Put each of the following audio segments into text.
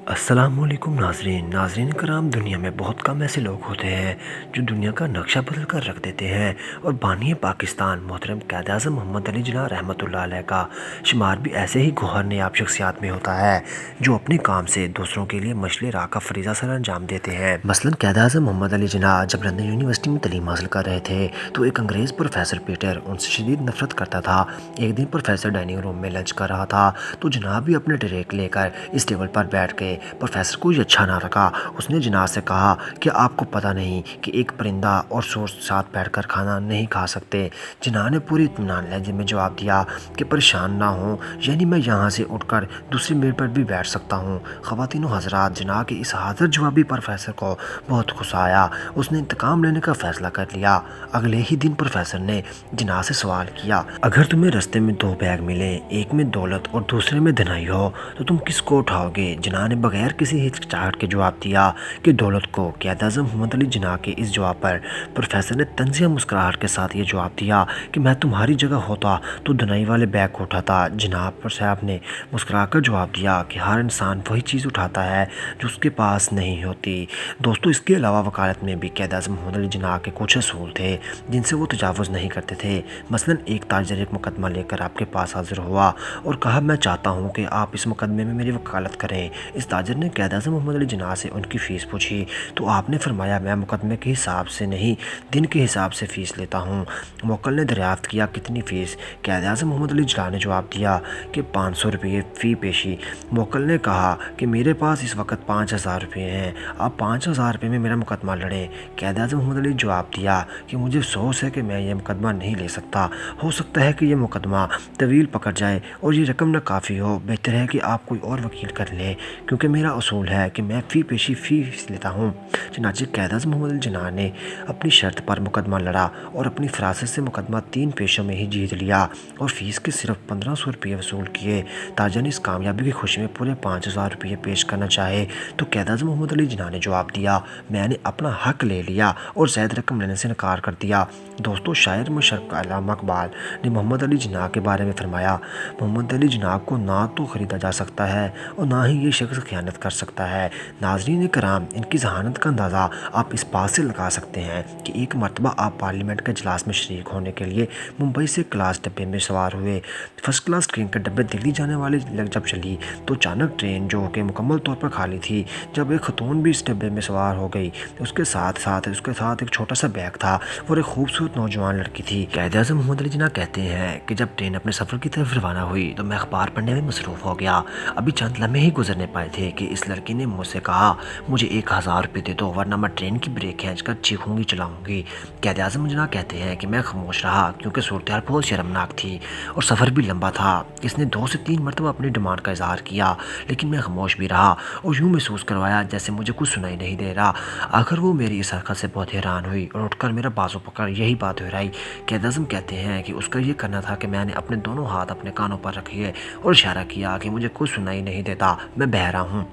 السلام علیکم ناظرین کرام، دنیا میں بہت کم ایسے لوگ ہوتے ہیں جو دنیا کا نقشہ بدل کر رکھ دیتے ہیں، اور بانی پاکستان محترم قائد اعظم محمد علی جناح رحمۃ اللہ علیہ کا شمار بھی ایسے ہی گوہر نیاب شخصیات میں ہوتا ہے جو اپنے کام سے دوسروں کے لیے مشعل راہ کا فریضہ سر انجام دیتے ہیں۔ مثلاً قائد اعظم محمد علی جناح جب لندن یونیورسٹی میں تعلیم حاصل کر رہے تھے تو ایک انگریز پروفیسر پیٹر ان سے شدید نفرت کرتا تھا۔ ایک دن پروفیسر ڈائننگ روم میں لنچ کر رہا تھا تو جناح بھی اپنے ٹریک لے کر اس ٹیبل پر بیٹھ کے پروفیسر کو یہ اچھا نہ لگا۔ اس نے جناح سے کہا کہ آپ کو پتہ نہیں کہ ایک پرندہ اور سور ساتھ بیٹھ کر کھانا نہیں کھا سکتے۔ جناح نے پوری اطمینان لہجے میں جواب دیا کہ پریشان نہ ہوں، یعنی میں یہاں سے اٹھ کر دوسری میز پر بھی بیٹھ سکتا ہوں۔ خواتین و حضرات، جناح کے اس حاضر جوابی پروفیسر کو بہت غصہ آیا۔ اس نے انتقام لینے کا فیصلہ کر لیا۔ اگلے ہی دن پروفیسر نے جناح سے سوال کیا، اگر تمہیں رستے میں دو بیگ ملیں، ایک میں دولت اور دوسرے میں دھنائی ہو، تو تم کس کو اٹھاؤ گے؟ جناح نے بغیر کسی ہچکچاہٹ کے جواب دیا کہ دولت کو۔ قائد اعظم محمد علی جناح کے اس جواب پر پروفیسر نے طنزیہ مسکراہٹ کے ساتھ یہ جواب دیا کہ میں تمہاری جگہ ہوتا تو دھنائی والے بیگ کو اٹھاتا۔ جناح صاحب نے مسکرا کر جواب دیا کہ ہر انسان وہی چیز اٹھاتا ہے جو اس کے پاس نہیں ہوتی۔ دوستو، اس کے علاوہ وکالت میں بھی قائد اعظم محمد علی جناح کے کچھ اصول تھے جن سے وہ تجاوز نہیں کرتے تھے۔ مثلاً ایک تاجر ایک مقدمہ لے کر آپ کے پاس حاضر ہوا اور کہا، میں چاہتا ہوں کہ آپ اس مقدمے میں میری وکالت کریں۔ اس تاجر نے قائد اعظم محمد علی جناح سے ان کی فیس پوچھی تو آپ نے فرمایا، میں مقدمے کے حساب سے نہیں، دن کے حساب سے فیس لیتا ہوں۔ موکل نے دریافت کیا، کتنی فیس؟ قائد اعظم محمد علی جناح نے جواب دیا کہ 500 روپے فی پیشی۔ موکل نے کہا کہ میرے پاس اس وقت 5000 روپے ہیں، آپ 5000 روپے میں میرا مقدمہ لڑیں۔ قائد اعظم محمد علی جواب دیا کہ مجھے افسوس ہے کہ میں یہ مقدمہ نہیں لے سکتا، ہو سکتا ہے کہ یہ مقدمہ طویل پکڑ جائے اور یہ رقم نہ کافی ہو، بہتر ہے کہ آپ کوئی اور وکیل کر لیں، کیونکہ میرا اصول ہے کہ میں فی پیشی فیس لیتا ہوں۔ چنانچہ قائد اعظم محمد علی جناح نے اپنی شرط پر مقدمہ لڑا اور اپنی فراست سے مقدمہ 3 پیشوں میں ہی جیت لیا اور فیس کے صرف 1500 روپے وصول کیے۔ تاجر نے اس کامیابی کی خوشی میں پورے 5000 روپے پیش کرنا چاہے تو قائد اعظم محمد علی جناح نے جواب دیا، میں نے اپنا حق لے لیا اور زائد رقم لینے سے انکار کر دیا۔ دوستو، شاعر مشرق علامہ اقبال نے محمد علی جناح کے بارے میں فرمایا، محمد علی جناح کو نہ تو خریدا جا سکتا ہے اور نہ ہی یہ شخص خیانت کر سکتا ہے۔ ناظرین کرام، ان کی ذہانت کا اندازہ آپ اس بات سے لگا سکتے ہیں کہ ایک مرتبہ آپ پارلیمنٹ کے اجلاس میں شریک ہونے کے لیے ممبئی سے کلاس ڈبے میں سوار ہوئے۔ فرسٹ کلاس ٹرین کے ڈبے دلی جانے والی جب چلی تو اچانک ٹرین جو کہ مکمل طور پر خالی تھی، جب ایک خاتون بھی اس ڈبے میں سوار ہو گئی، اس کے ساتھ ایک چھوٹا سا بیگ تھا اور ایک خوبصورت نوجوان لڑکی تھی۔ قائد اعظم محمد علی جناح کہتے ہیں کہ جب ٹرین اپنے سفر کی طرف روانہ ہوئی تو میں اخبار پڑھنے میں مصروف ہو گیا۔ ابھی چند لمحے ہی گزرنے پائے تھے کہ اس لڑکی نے مجھ سے کہا، مجھے 1000 روپے دے دو ورنہ میں ٹرین کی بریک کھینچ کر چیخوں گی چلاؤں گی۔ قائد اعظم جناح کہتے ہیں کہ میں خاموش رہا کیونکہ صورتحال بہت شرمناک تھی اور سفر بھی لمبا تھا۔ اس نے 2 سے 3 مرتبہ اپنی ڈیمانڈ کا اظہار کیا، لیکن میں خاموش بھی رہا اور یوں محسوس کروایا جیسے مجھے کچھ سنائی نہیں دے رہا۔ آخر وہ میری اس حرکت سے بہت حیران ہوئی اور اٹھ کر میرا بازو پکڑ یہی بات دہرائی۔ قائد اعظم کہتے ہیں کہ اس کا یہ کرنا تھا کہ میں نے اپنے دونوں ہاتھ اپنے کانوں پر رکھے اور اشارہ کیا کہ مجھے کچھ سنائی نہیں دیتا، میں بہرا ہوں،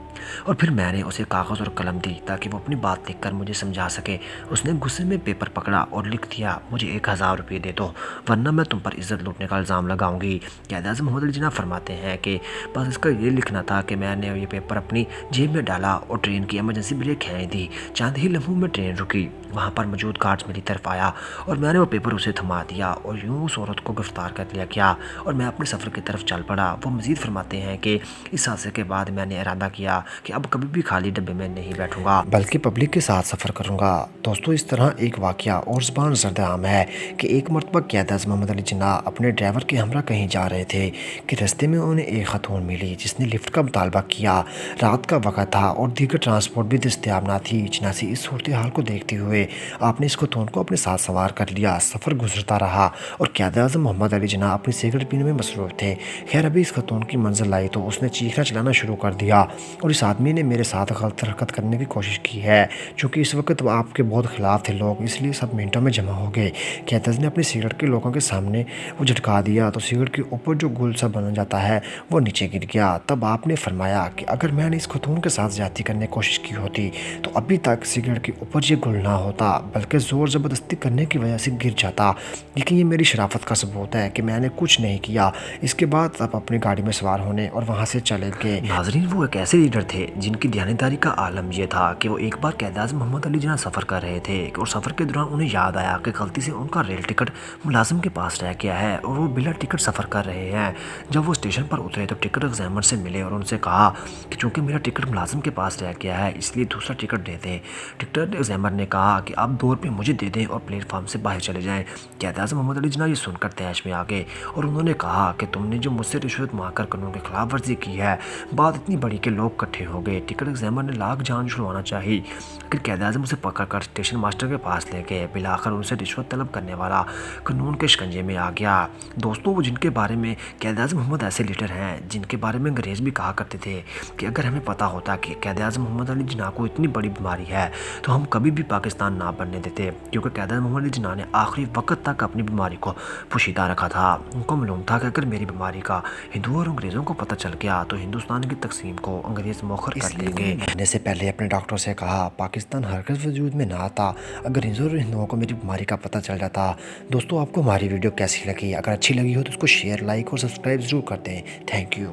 اور پھر میں نے اسے کاغذ اور قلم دی تاکہ وہ اپنی بات لکھ کر مجھے سمجھا سکے۔ اس نے غصے میں پیپر پکڑا اور لکھ دیا، مجھے 1000 روپے دے دو ورنہ میں تم پر عزت لوٹنے کا الزام لگاؤں گی۔ قائد اعظم محمد علی جناح فرماتے ہیں کہ بس اس کا یہ لکھنا تھا کہ میں نے یہ پیپر اپنی جیب میں ڈالا اور ٹرین کی ایمرجنسی بریک کھینچ دی۔ چند ہی لمحوں میں ٹرین رکی، وہاں پر موجود گارڈز میری طرف آیا اور میں نے وہ پیپر اسے تھما دیا اور یوں اس عورت کو گرفتار کر لیا گیا اور میں اپنے سفر کی طرف چل پڑا۔ وہ مزید فرماتے ہیں کہ اس حادثے کے بعد میں نے ارادہ کیا کہ اب کبھی بھی خالی ڈبے میں نہیں بیٹھوں گا بلکہ پبلک کے ساتھ سفر کروں گا۔ دوستو، اس طرح ایک واقعہ اور زبان زرد عام ہے کہ ایک مرتبہ قائد اعظم محمد علی جناح اپنے ڈرائیور کے ہمراہ کہیں جا رہے تھے کہ راستے میں انہیں ایک خاتون ملی جس نے لفٹ کا مطالبہ کیا۔ رات کا وقت تھا اور دیگر ٹرانسپورٹ بھی دستیاب نہ تھی، چنانچہ اس صورتحال کو دیکھتے ہوئے آپ نے اس خاتون کو اپنے ساتھ سوار کر لیا۔ سفر گزرتا رہا اور قائد اعظم محمد علی جناح اپنی سگریٹ پینے میں مصروف تھے۔ خیر، ابھی اس خاتون کی منزل آئی تو اس نے چیخنا چلانا شروع کر دیا اور اس آدمی نے میرے ساتھ غلط حرکت کرنے کی کوشش کی ہے۔ چونکہ اس وقت وہ آپ کے بہت خلاف تھے لوگ، اس لیے سب منٹوں میں جمع ہو گئے۔ قائد اعظم نے اپنی سگریٹ کے لوگوں کے سامنے وہ جھٹکا دیا تو سگریٹ کے اوپر جو گل سا بن جاتا ہے وہ نیچے گر گیا۔ تب آپ نے فرمایا کہ اگر میں نے اس خاتون کے ساتھ زیادتی کرنے کی کوشش کی ہوتی تو ابھی تک سگریٹ کے اوپر یہ گل نہ ہوتا بلکہ زور زبردستی کرنے کی وجہ سے گر جاتا، لیکن یہ میری شرافت کا ثبوت ہے کہ میں نے کچھ نہیں کیا۔ اس کے بعد آپ اپنی گاڑی میں سوار ہونے اور وہاں سے چلے گئے۔ ناظرین، وہ ایک ایسے لیڈر تھے جن کی دیانتداری کا عالم یہ تھا کہ وہ ایک بار قائد اعظم محمد علی جناح سفر کر رہے تھے اور سفر کے دوران انہیں یاد آیا کہ غلطی سے ان کا ریل ٹکٹ ملازم کے پاس رہ گیا ہے اور وہ بلا ٹکٹ سفر کر رہے ہیں۔ جب وہ اسٹیشن پر اترے تو ٹکٹ ایگزامنر سے ملے اور ان سے کہا کہ چونکہ میرا ٹکٹ ملازم کے پاس رہ گیا ہے اس لیے دوسرا ٹکٹ دے دیں۔ ٹکٹ ایگزامنر نے کہا کہ آپ 2 روپے مجھے دے دیں اور پلیٹ فارم سے باہر چلے جائیں۔ قائد اعظم محمد علی جناح یہ سن کر تیش میں آ گئے اور انہوں نے کہا کہ تم نے جو مجھ سے رشوت مانگ کر قانون کی خلاف ورزی کی ہے، بات اتنی بڑی کہ لوگ اکٹھے ہو گئے۔ ٹکٹ ایگزامنر نے لاکھ جان چھڑوانا چاہی لیکن قائد اعظم اسے پکڑ کر اسٹیشن ماسٹر کے پاس لے گئے۔ بالآخر ان سے رشوت طلب کرنے والا قانون کے شکنجے میں آ گیا۔ دوستوں، وہ جن کے بارے میں قائد اعظم محمد ایسے لیڈر ہیں جن کے بارے میں انگریز بھی کہا کرتے تھے کہ اگر ہمیں پتہ ہوتا کہ قائد اعظم محمد علی جناح کو اتنی بڑی بیماری ہے تو ہم کبھی بھی پاکستان نہ بننے دیتے، کیونکہ قائد اعظم محمد علی جناح نے آخری وقت تک اپنی بیماری کو پوشیدہ رکھا تھا۔ ان کو معلوم تھا کہ اگر میری بیماری کا ہندوؤں اور انگریزوں کو پتہ چل گیا تو ہندوستان کی تقسیم کو انگریز مؤخر کر دیں گے۔ مرنے سے پہلے اپنے ڈاکٹر سے کہا پاکستان ہرگز وجود میں نہ آتا اگر ہندوؤں کو میری بیماری کا پتہ چل جاتا۔ دوستوں، آپ کو ہماری ویڈیو کیسی لگی؟ اگر اچھی لگی ہو تو اس کو شیئر، لائک اور سبسکرائب ضرور کر دیں۔ Thank you.